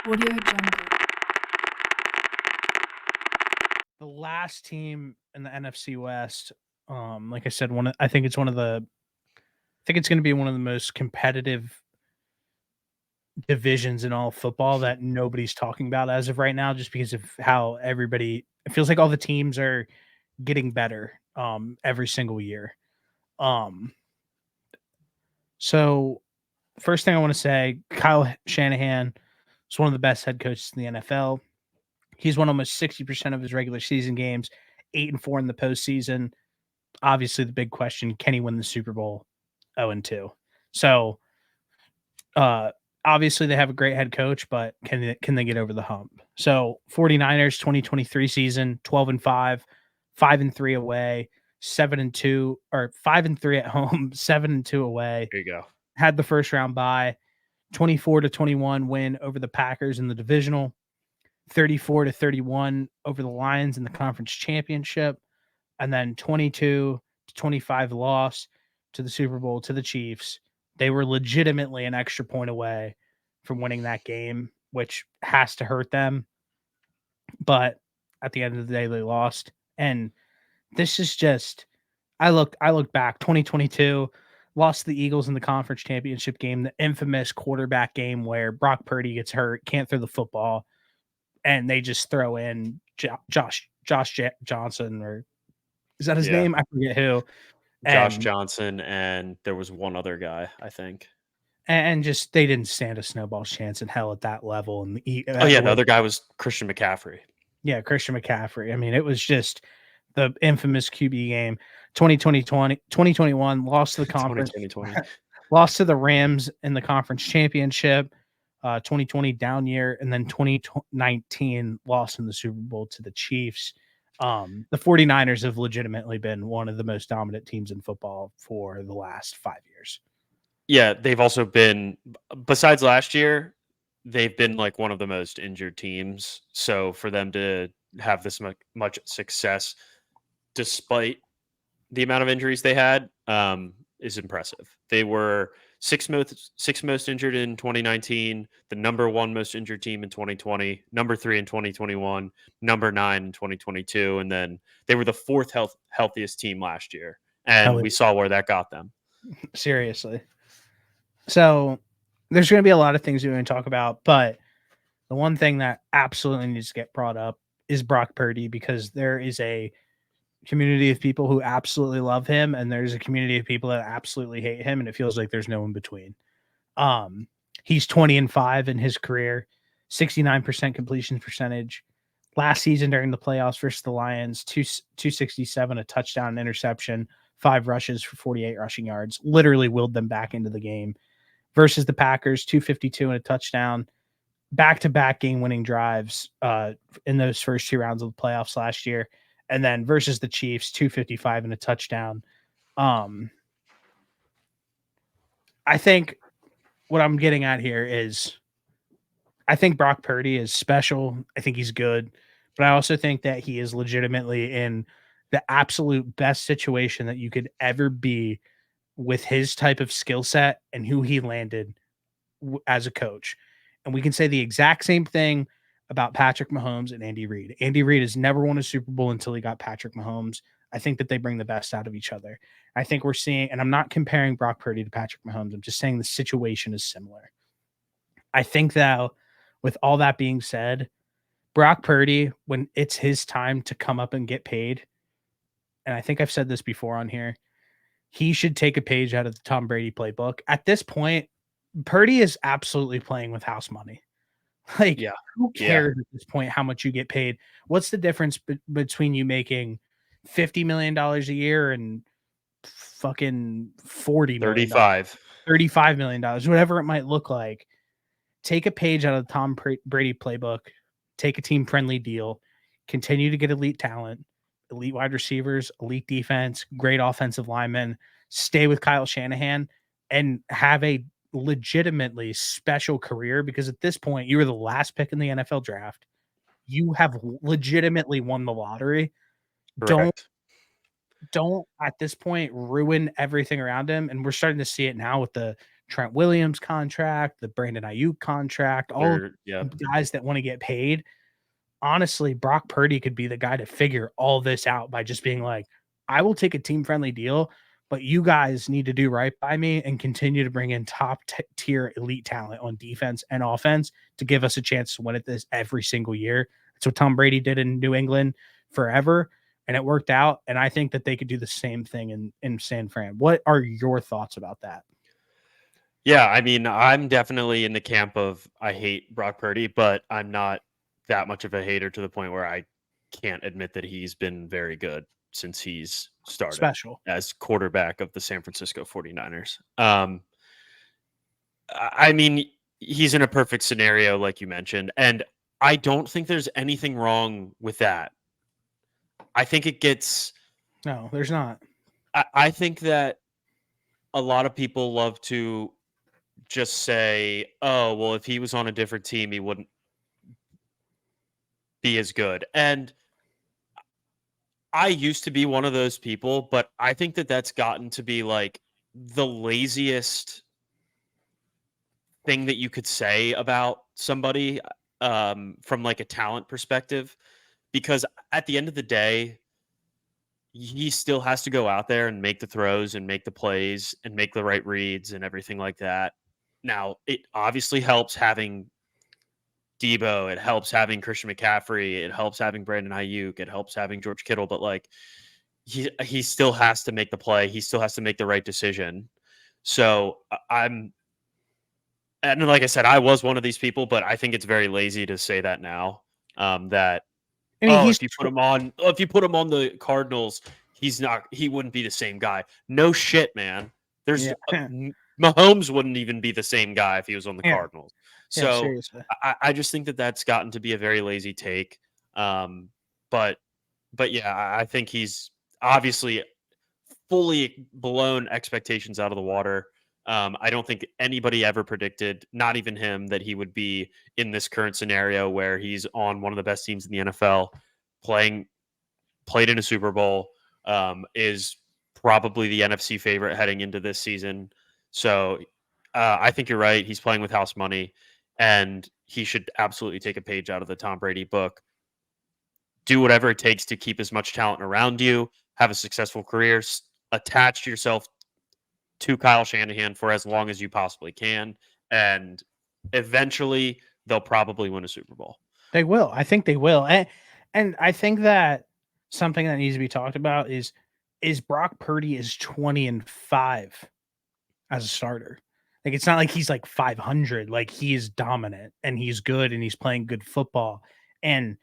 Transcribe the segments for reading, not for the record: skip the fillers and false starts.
Audio Jungle. The last team in the NFC West, like I said, I think it's going to be one of the most competitive divisions in all of football that nobody's talking about as of right now, just because of how it feels like all the teams are getting better every single year. Um, so first thing I want to say, Kyle Shanahan is one of the best head coaches in the NFL. He's won almost 60% of his regular season games, 8-4 in the postseason. Obviously, the big question, can he win the Super Bowl 0-2? So, uh, obviously, they have a great head coach, but can they get over the hump? So, 49ers 2023 season, 12-5, 5-3 away, 7-2, or 5-3 at home, 7-2 away. There you go. Had the first round bye, 24-21 win over the Packers in the divisional, 34-31 over the Lions in the conference championship, and then 22-25 loss to the Super Bowl to the Chiefs. They were legitimately an extra point away from winning that game, which has to hurt them. But at the end of the day, they lost. And this is just I looked back, 2022, lost to the Eagles in the conference championship game, the infamous quarterback game where Brock Purdy gets hurt, can't throw the football, and they just throw in Josh Johnson, or is that his name? I forget who. Josh Johnson, and there was one other guy, I think. And just they didn't stand a snowball's chance in hell at that level. And the other guy was Christian McCaffrey. Yeah, Christian McCaffrey. I mean, it was just the infamous QB game. 2021 lost to the conference. 2020 lost to the Rams in the conference championship. 2020 down year, and then 2019 lost in the Super Bowl to the Chiefs. The 49ers have legitimately been one of the most dominant teams in football for the last 5 years. Yeah, they've also been, besides last year, they've been like one of the most injured teams. So for them to have this much success, despite the amount of injuries they had, is impressive. They were sixth most injured in 2019, the number one most injured team in 2020, number 3 in 2021, number 9 in 2022, and then they were the fourth healthiest team last year. And we saw where that got them. Seriously. So there's going to be a lot of things we're going to talk about, but the one thing that absolutely needs to get brought up is Brock Purdy, because there is a community of people who absolutely love him, and there's a community of people that absolutely hate him, and it feels like there's no in between. He's 20-5 in his career, 69% completion percentage. Last season during the playoffs versus the Lions, 267, a touchdown, interception, 5 rushes for 48 rushing yards, literally willed them back into the game. Versus the Packers, 252 and a touchdown, back-to-back game-winning drives in those first 2 rounds of the playoffs last year. And then versus the Chiefs, 255 and a touchdown. I think what I'm getting at here is I think Brock Purdy is special. I think he's good. But I also think that he is legitimately in the absolute best situation that you could ever be with his type of skill set and who he landed as a coach. And we can say the exact same thing about Patrick Mahomes and Andy Reid. Andy Reid has never won a Super Bowl until he got Patrick Mahomes. I think that they bring the best out of each other. I think we're seeing, and I'm not comparing Brock Purdy to Patrick Mahomes, I'm just saying the situation is similar. I think that with all that being said, Brock Purdy, when it's his time to come up and get paid, and I think I've said this before on here, he should take a page out of the Tom Brady playbook. At this point, Purdy is absolutely playing with house money. Like, who cares at this point how much you get paid? What's the difference between you making $50 million a year and fucking $40 million? $35 million, whatever it might look like. Take a page out of the Tom Brady playbook, take a team-friendly deal, continue to get elite talent, elite wide receivers, elite defense, great offensive linemen, stay with Kyle Shanahan, and have a legitimately special career, because at this point you were the last pick in the NFL draft. You have legitimately won the lottery. Correct. Don't at this point ruin everything around him. And we're starting to see it now with the Trent Williams contract, the Brandon Ayuk contract, all Yeah. guys that want to get paid. Honestly, Brock Purdy could be the guy to figure all this out by just being like, I will take a team friendly deal, but you guys need to do right by me and continue to bring in top tier elite talent on defense and offense to give us a chance to win at this every single year. That's what Tom Brady did in New England forever, and it worked out. And I think that they could do the same thing in San Fran. What are your thoughts about that? Yeah, I mean, I'm definitely in the camp of I hate Brock Purdy, but I'm not that much of a hater to the point where I can't admit that he's been very good since he's started Special. as quarterback of the San Francisco 49ers. I mean, he's in a perfect scenario, like you mentioned, and I don't think there's anything wrong with that. I think it gets. No, there's not. I think that a lot of people love to just say, "Oh, well, if he was on a different team, he wouldn't be as good." And I used to be one of those people, but I think that that's gotten to be like the laziest thing that you could say about somebody from like a talent perspective, because at the end of the day, he still has to go out there and make the throws and make the plays and make the right reads and everything like that. Now, it obviously helps having Debo, it helps having Christian McCaffrey, it helps having Brandon Ayuk, it helps having George Kittle, but like he still has to make the play, he still has to make the right decision. So I'm and like I said, I was one of these people, but I think it's very lazy to say that now. That I mean, he's if you put him on the Cardinals, he wouldn't be the same guy. No shit, man. There's yeah, Mahomes wouldn't even be the same guy if he was on the yeah, Cardinals. yeah, So seriously. I just think that that's gotten to be a very lazy take. But yeah, I think he's obviously fully blown expectations out of the water. I don't think anybody ever predicted, not even him, that he would be in this current scenario where he's on one of the best teams in the NFL, played in a Super Bowl, is probably the NFC favorite heading into this season. So I think you're right. He's playing with house money, and he should absolutely take a page out of the Tom Brady book. Do whatever it takes to keep as much talent around you, have a successful career, attach yourself to Kyle Shanahan for as long as you possibly can, and eventually they'll probably win a Super Bowl. They will. I think they will. And I think that something that needs to be talked about is Brock Purdy is 20-5 as a starter. Like it's not like he's like 500. Like he is dominant and he's good and he's playing good football. And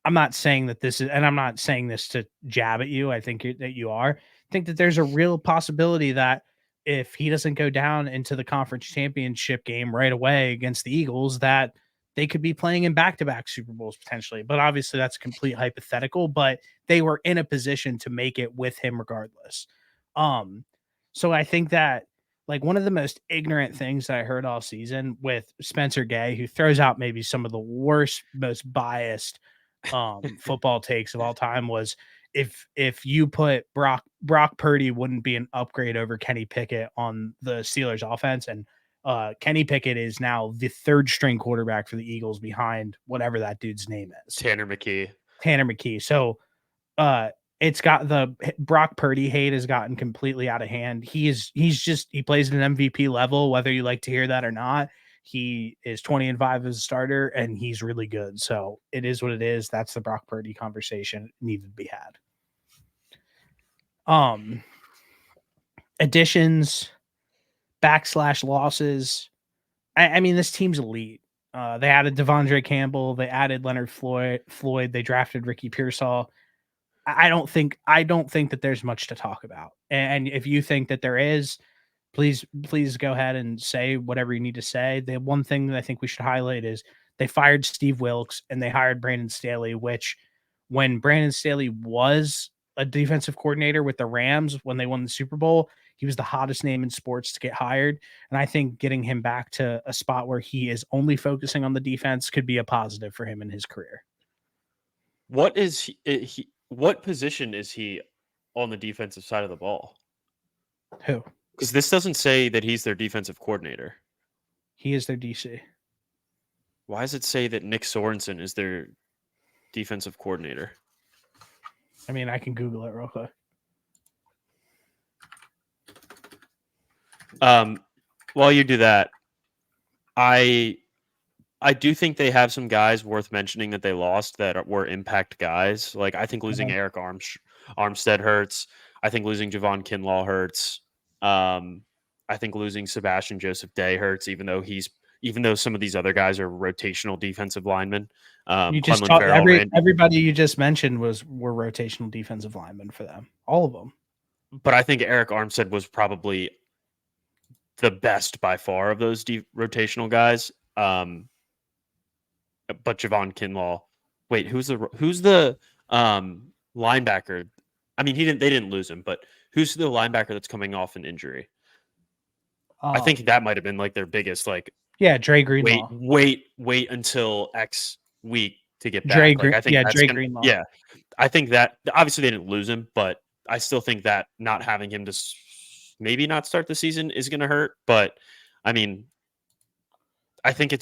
I'm not saying that this is, and I'm not saying this to jab at you. I think that you are. I think that there's a real possibility that if he doesn't go down into the conference championship game right away against the Eagles, that they could be playing in back-to-back Super Bowls potentially. But obviously, that's a complete hypothetical. But they were in a position to make it with him regardless. Um, so I think that like one of the most ignorant things that I heard all season with Spencer Gay, who throws out maybe some of the worst, most biased football takes of all time was if you put Brock Purdy wouldn't be an upgrade over Kenny Pickett on the Steelers offense, and Kenny Pickett is now the third string quarterback for the Eagles behind whatever that dude's name is, Tanner McKee. Tanner McKee. So it's got the Brock Purdy hate has gotten completely out of hand. He's he plays at an MVP level, whether you like to hear that or not. He is 20-5 as a starter, and he's really good. So it is what it is. That's the Brock Purdy conversation needed to be had. Additions, /losses. I mean, this team's elite. They added Devondre Campbell. They added Leonard Floyd. They drafted Ricky Pearsall. I don't think that there's much to talk about. And if you think that there is, please go ahead and say whatever you need to say. The one thing that I think we should highlight is they fired Steve Wilks and they hired Brandon Staley, which when Brandon Staley was a defensive coordinator with the Rams when they won the Super Bowl, he was the hottest name in sports to get hired. And I think getting him back to a spot where he is only focusing on the defense could be a positive for him in his career. What is what position is he on the defensive side of the ball? Who? Because this doesn't say that he's their defensive coordinator. He is their DC. Why does it say that Nick Sorensen is their defensive coordinator? I mean, I can Google it real quick. While you do that, I do think they have some guys worth mentioning that they lost that were impact guys. Like I think losing Eric Armstead hurts. I think losing Javon Kinlaw hurts. I think losing Sebastian Joseph Day hurts, even though some of these other guys are rotational defensive linemen. You just Clelin Ferrell, everybody you just mentioned were rotational defensive linemen for them, all of them. But I think Eric Armstead was probably the best by far of those rotational guys. But Javon Kinlaw, wait, who's the linebacker? I mean, they didn't lose him, but who's the linebacker that's coming off an injury? I think that might have been like their biggest, like, yeah, Dre Greenlaw. Wait until X week to get back. Dre Greenlaw. Yeah, I think that obviously they didn't lose him, but I still think that not having him to maybe not start the season is going to hurt. But I mean, I think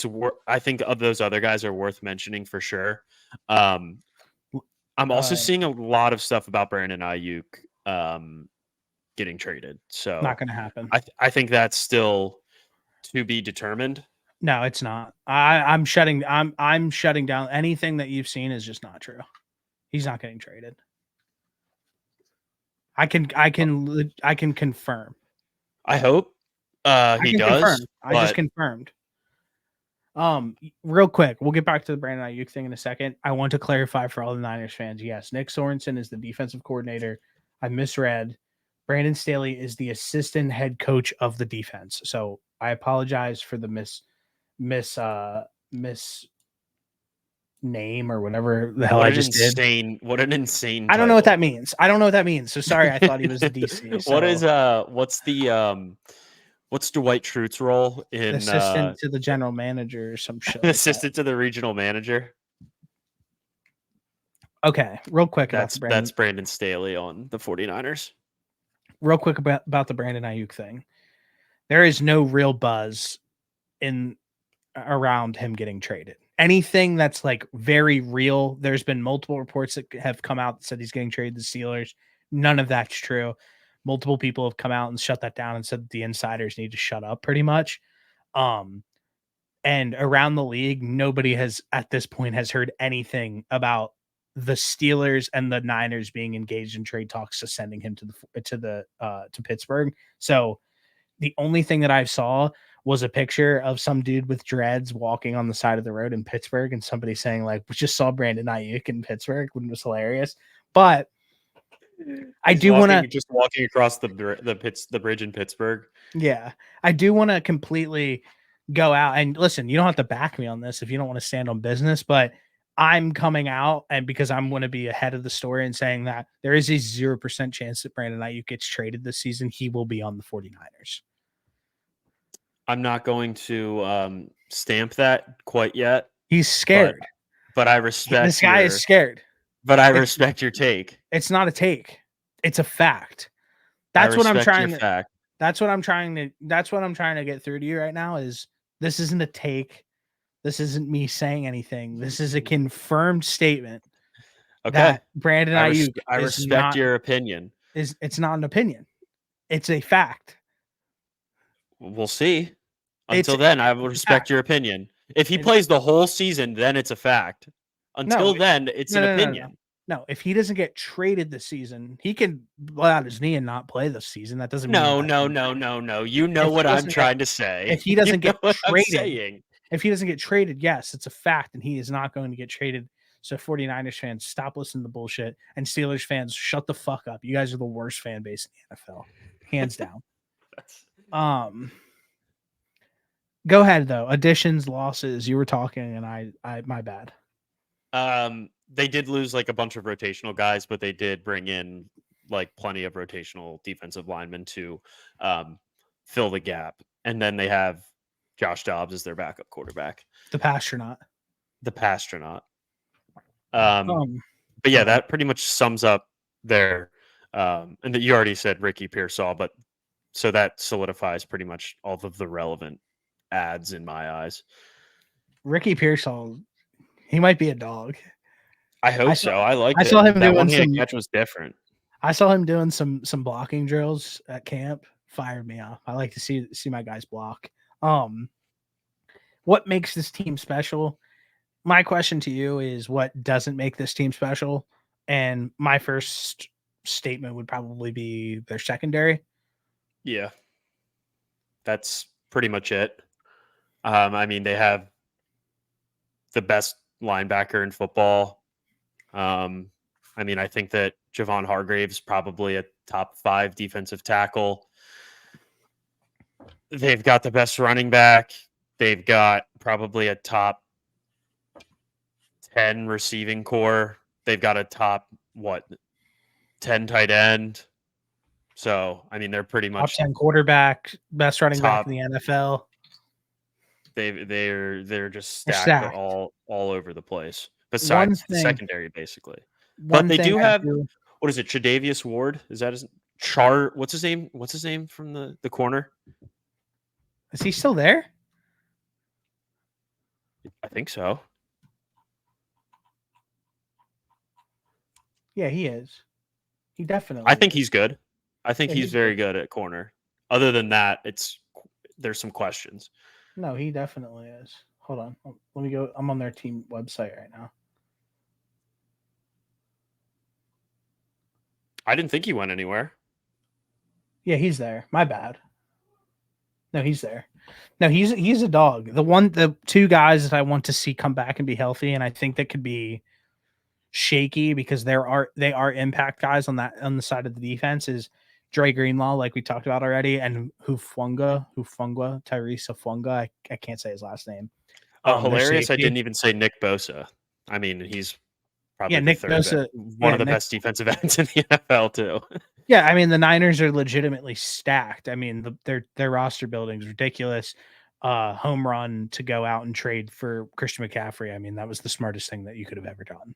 I think of those other guys are worth mentioning for sure. I'm also seeing a lot of stuff about Brandon Ayuk getting traded. So not going to happen. I think that's still to be determined. No, it's not. I'm shutting down anything that you've seen is just not true. He's not getting traded. I can confirm. I hope he does. Confirm. I just confirmed. Real quick, we'll get back to the Brandon Ayuk thing in a second. I want to clarify for all the Niners fans. Yes, Nick Sorensen is the defensive coordinator. I misread. Brandon Staley is the assistant head coach of the defense. So I apologize for the miss name or whatever the hell I just did. What an insane I don't know what that means. So sorry, I thought he was the DC. So. What's Dwight Schrute's role in assistant to the general manager or some shit? Assistant to the regional manager. Okay, real quick. That's Brandon Staley on the 49ers. Real quick about the Brandon Ayuk thing. There is no real buzz around him getting traded. Anything that's like very real. There's been multiple reports that have come out that said he's getting traded to the Steelers. None of that's true. Multiple people have come out and shut that down and said the insiders need to shut up pretty much. And around the league, nobody has at this point has heard anything about the Steelers and the Niners being engaged in trade talks to sending him to Pittsburgh. So the only thing that I saw was a picture of some dude with dreads walking on the side of the road in Pittsburgh and somebody saying like, we just saw Brandon Ayuk in Pittsburgh, which was hilarious. But I do want to just walking across the bridge in Pittsburgh. Yeah, I do want to completely go out and listen. You don't have to back me on this if you don't want to stand on business, but I'm coming out and because I'm going to be ahead of the story and saying that there is a 0% chance that Brandon Ayuk gets traded this season. He will be on the 49ers. I'm not going to stamp that quite yet. He's scared, but I respect this guy is scared. But I respect your take. It's not a take. It's a fact. That's what I'm trying to. That's what I'm trying to get through to you right now. Is this isn't a take. This isn't me saying anything. This is a confirmed statement. Okay. That Brandon Ayuk. I respect your opinion. It's not an opinion. It's a fact. We'll see. Until then, I will respect your opinion. If he plays the whole season, then it's a fact. Until then, it's an opinion. No, if he doesn't get traded this season, he can blow out his knee and not play this season. That doesn't mean no. You know what I'm trying to say. If he doesn't get traded, yes, it's a fact, and he is not going to get traded. So 49ers fans, stop listening to bullshit. And Steelers fans, shut the fuck up. You guys are the worst fan base in the NFL. Hands down. Go ahead though. Additions, losses. You were talking and I my bad. They did lose like a bunch of rotational guys, but they did bring in like plenty of rotational defensive linemen to fill the gap. And then they have Josh Dobbs as their backup quarterback. The Pastronaut. But yeah, that pretty much sums up their and that you already said Ricky Pearsall, but So that solidifies pretty much all of the relevant ads in my eyes. Ricky Pearsall, he might be a dog. I I hope saw so. I liked I saw it. him That doing one-handed some catch was different. I saw him doing some blocking drills at camp. Fired me off. I like to see my guys block. What makes this team special? My question to you is what doesn't make this team special? And my first statement would probably be their secondary. Yeah. That's pretty much it. I mean, they have the best linebacker in football. I mean, I think that Javon Hargrave's probably a top 5 defensive tackle. They've got the best running back. They've got probably a top 10 receiving core. They've got a top 10 tight end. So, I mean, they're pretty Top much 10 quarterback, best running back top. in the NFL. They're just They're stacked stacked. all over the place. One Besides the thing, secondary, basically. But one they thing do I have, do. what is it? Tre'Davious Ward? Is that his What's his name? What's his name from the corner? Is he still there? I think so. Yeah, he is. He definitely. I think is. he's good. I think Yeah, he's he's very good at corner. Other than that, there's some questions. No, he definitely is. Hold on. Let me go. I'm on their team website right now. I didn't think he went anywhere. Yeah, he's there. My bad. No, he's there. No, he's a dog. The two guys that I want to see come back and be healthy, and I think that could be shaky because they are impact guys on the side of the defense is Dre Greenlaw, like we talked about already, and Tyrese Hufanga. I can't say his last name. Hilarious. I didn't even say Nick Bosa. I mean, he's probably Nick Bosa, one of the best defensive ends in the NFL too. Yeah, I mean the Niners are legitimately stacked. I mean their roster building is ridiculous. Home run to go out and trade for Christian McCaffrey. I mean that was the smartest thing that you could have ever done.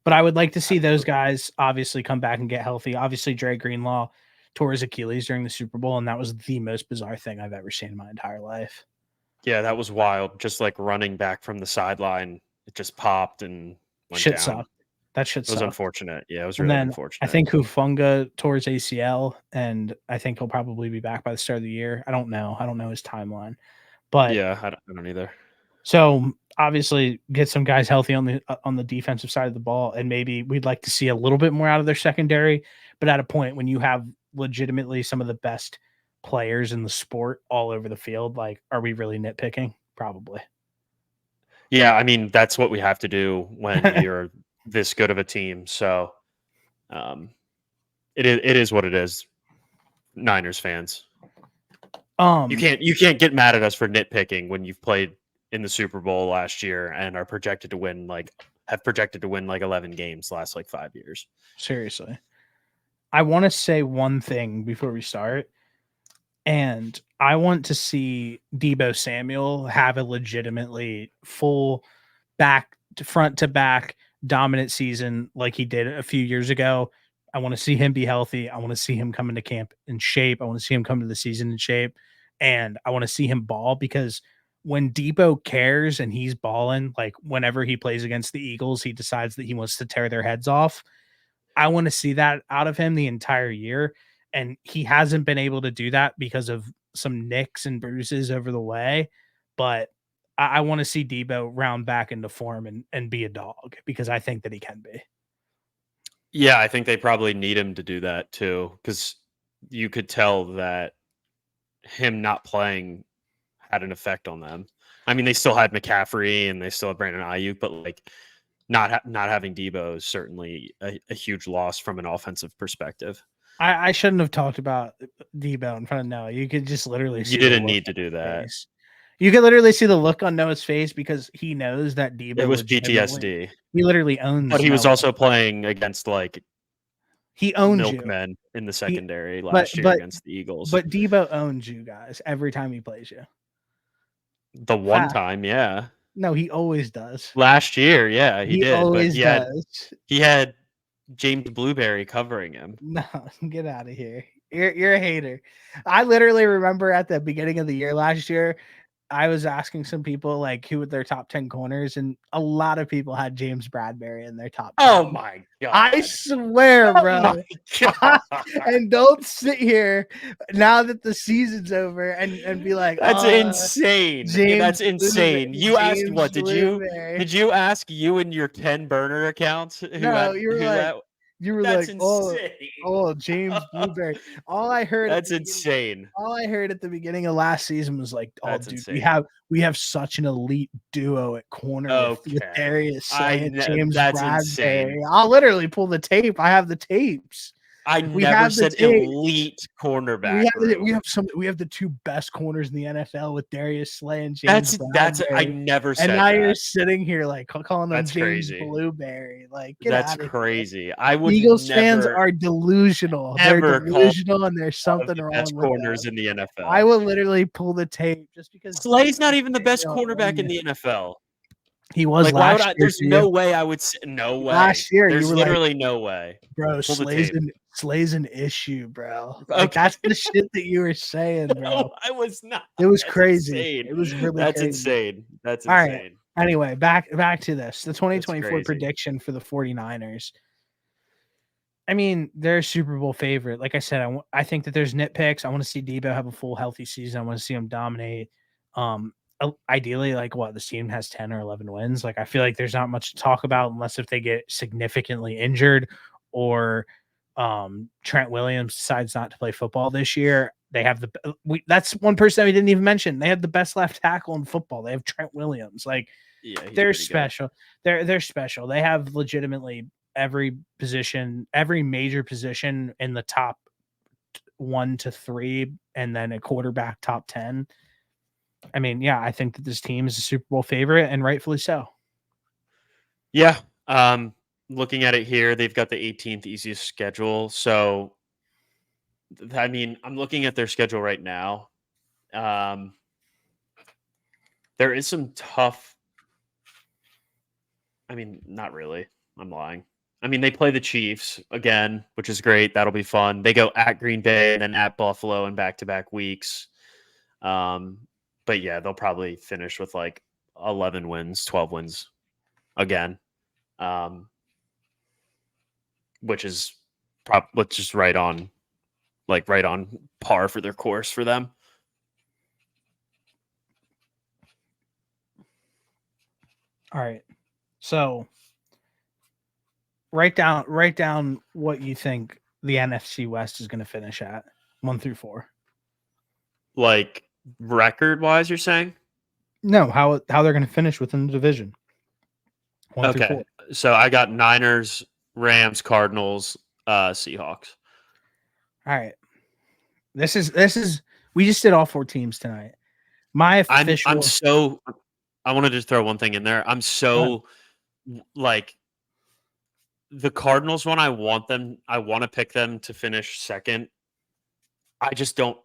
But I would like to see those guys obviously come back and get healthy. Obviously, Dre Greenlaw tore his Achilles during the Super Bowl, and that was the most bizarre thing I've ever seen in my entire life. Yeah, that was wild. Just like running back from the sideline, it just popped and went down. Sucked. That shit was sucked. unfortunate. Yeah, it was really unfortunate. I think Hufanga tore his ACL, and I think he'll probably be back by the start of the year. I don't know his timeline, but yeah, I don't either. So obviously, get some guys healthy on the defensive side of the ball, and maybe we'd like to see a little bit more out of their secondary. But at a point when you have legitimately some of the best players in the sport all over the field, like, are we really nitpicking? Probably. Yeah, I mean that's what we have to do when you're this good of a team. So, it is what it is. Niners fans, you can't get mad at us for nitpicking when you've played in the Super Bowl last year and are projected to win have projected to win 11 games the last 5 years. Seriously. I want to say one thing before we start, and I want to see Deebo Samuel have a legitimately full front to back dominant season like he did a few years ago. I want to see him be healthy. I want to see him come into camp in shape. I want to see him come to the season in shape, and I want to see him ball because when Deebo cares and he's balling, like whenever he plays against the Eagles, he decides that he wants to tear their heads off. I want to see that out of him the entire year. And he hasn't been able to do that because of some nicks and bruises over the way. But I want to see Deebo round back into form and be a dog because I think that he can be. Yeah, I think they probably need him to do that too, because you could tell that him not playing had an effect on them. I mean, they still had McCaffrey and they still have Brandon Ayuk, but not having Deebo is certainly a huge loss from an offensive perspective. I shouldn't have talked about Deebo in front of Noah. You could just literally see you didn't need to do that. Face. You could literally see the look on Noah's face because he knows that Deebo. It was PTSD. He literally owns. But he was also playing against he owns milkmen in the secondary last year against the Eagles. But Deebo owns you guys every time he plays you. The one time, yeah. No, he always does. Last year, yeah, he did. Always does. He had James Blueberry covering him. No, get out of here. You're a hater. I literally remember at the beginning of the year last year, I was asking some people like who were their top 10 corners, and a lot of people had James Bradbury in their top 10. Oh my I god. swear, Oh bro. my god. And don't sit here now that the season's over and be like, That's oh, insane. James That's insane. You asked James what? Did Blueberry. you ask you and your Ken Burner accounts No, you were like, that's insane. James Blueberry. All I heard at That's the beginning, insane. all I heard at the beginning of last season was like, "Oh, That's dude, insane. we have such an elite duo at corner with Okay. Darius Slay and James That's Bradbury." insane. I'll literally pull the tape. I have the tapes. I We never have the said tape. elite cornerback. We have the two best corners in the NFL with Darius Slay and James That's I Bradbury. never said And now you're that. sitting here like calling them That's James crazy. Blueberry. Like, get That's out of here. crazy. I would Eagles fans never, are delusional. They're ever call delusional, and there's one of something the wrong best with corners them. in the NFL. I will literally pull the tape just because Slay's not even the best Daniel cornerback in Jones- the NFL. He was Like, why would last I? year. There's to no you. way I would say no way. Last year, There's you were like, literally no way. bro, Pull the tape. Slay's an issue, bro. Like Okay. that's the shit that you were saying, bro. No, I was not. It was That's crazy. insane. It was really That's crazy. insane. That's All right. insane. Anyway, back to this. The 2024 crazy. prediction for the 49ers. I mean, they're a Super Bowl favorite. Like I said, I think that there's nitpicks. I want to see Debo have a full healthy season. I want to see him dominate. Ideally, like what this team has 10 or 11 wins. Like I feel like there's not much to talk about unless if they get significantly injured or Trent Williams decides not to play football this year. They have that's one person we didn't even mention. They have the best left tackle in football. They have Trent Williams. Like they're special. They're special. They have legitimately every position, every major position in the top 1 to 3, and then a quarterback top 10. I mean, yeah, I think that this team is a Super Bowl favorite, and rightfully so. Yeah. Looking at it here, they've got the 18th easiest schedule. So, I mean, I'm looking at their schedule right now. There is some tough. I mean, not really. I'm lying. I mean, they play the Chiefs again, which is great. That'll be fun. They go at Green Bay and then at Buffalo in back-to-back weeks. But yeah, they'll probably finish with like 11 wins, 12 wins again, which is right on par for their course for them. All right, so write down what you think the NFC West is going to finish at 1 through 4. Like record wise, you're saying? No, how they're going to finish within the division. 1 through 4. So I got Niners, Rams, Cardinals, Seahawks. All right. This is we just did all 4 teams tonight. My official I wanted to throw one thing in there. I'm so like the Cardinals one. I want to pick them to finish second. I just don't.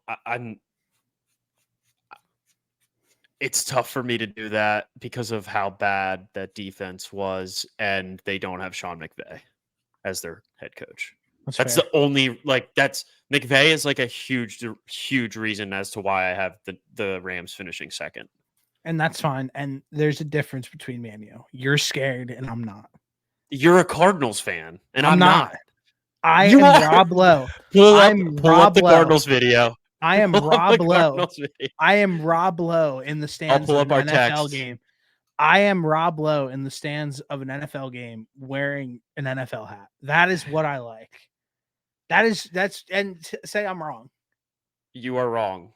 It's tough for me to do that because of how bad that defense was, and they don't have Sean McVay as their head coach. That's the only that's McVay is like a huge reason as to why I have the Rams finishing second. And that's fine. And there's a difference between me and you. You're scared, and I'm not. You're a Cardinals fan, and I'm not. I am Rob Lowe. Pull up the Cardinals video. I am Rob Lowe. I am Rob Lowe in the stands of an NFL game. I am Rob Lowe in the stands of an NFL game wearing an NFL hat. That is what I like. Say I'm wrong. You are wrong.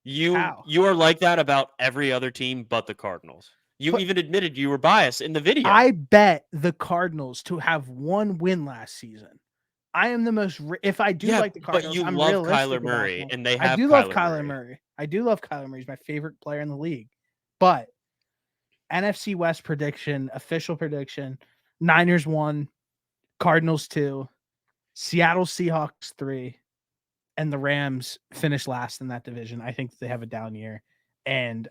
You are like that about every other team but the Cardinals. You even admitted you were biased in the video. I bet the Cardinals to have 1 win last season. I am the most. If I do like the Cardinals, but you love Kyler Murray, and they have. I do love Kyler Murray. I do love Kyler Murray. He's my favorite player in the league. But NFC West prediction, official prediction: Niners 1, Cardinals 2, Seattle Seahawks 3, and the Rams finish last in that division. I think they have a down year, and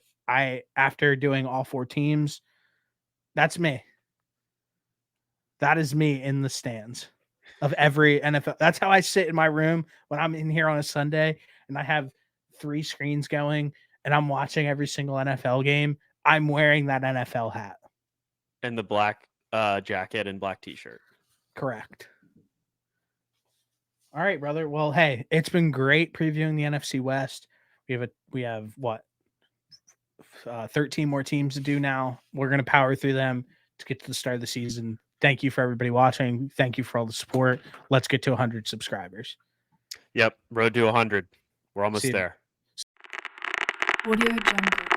after doing all 4 teams, that's me. That is me in the stands of every NFL. That's how I sit in my room when I'm in here on a Sunday and I have 3 screens going and I'm watching every single NFL game. I'm wearing that NFL hat. And the black jacket and black t-shirt. Correct. All right, brother. Well, hey, it's been great previewing the NFC West. We have what 13 more teams to do now. We're going to power through them to get to the start of the season. Thank you for everybody watching. Thank you for all the support. Let's get to 100 subscribers. Yep, road to 100. We're almost See you. there. Audio Jungle.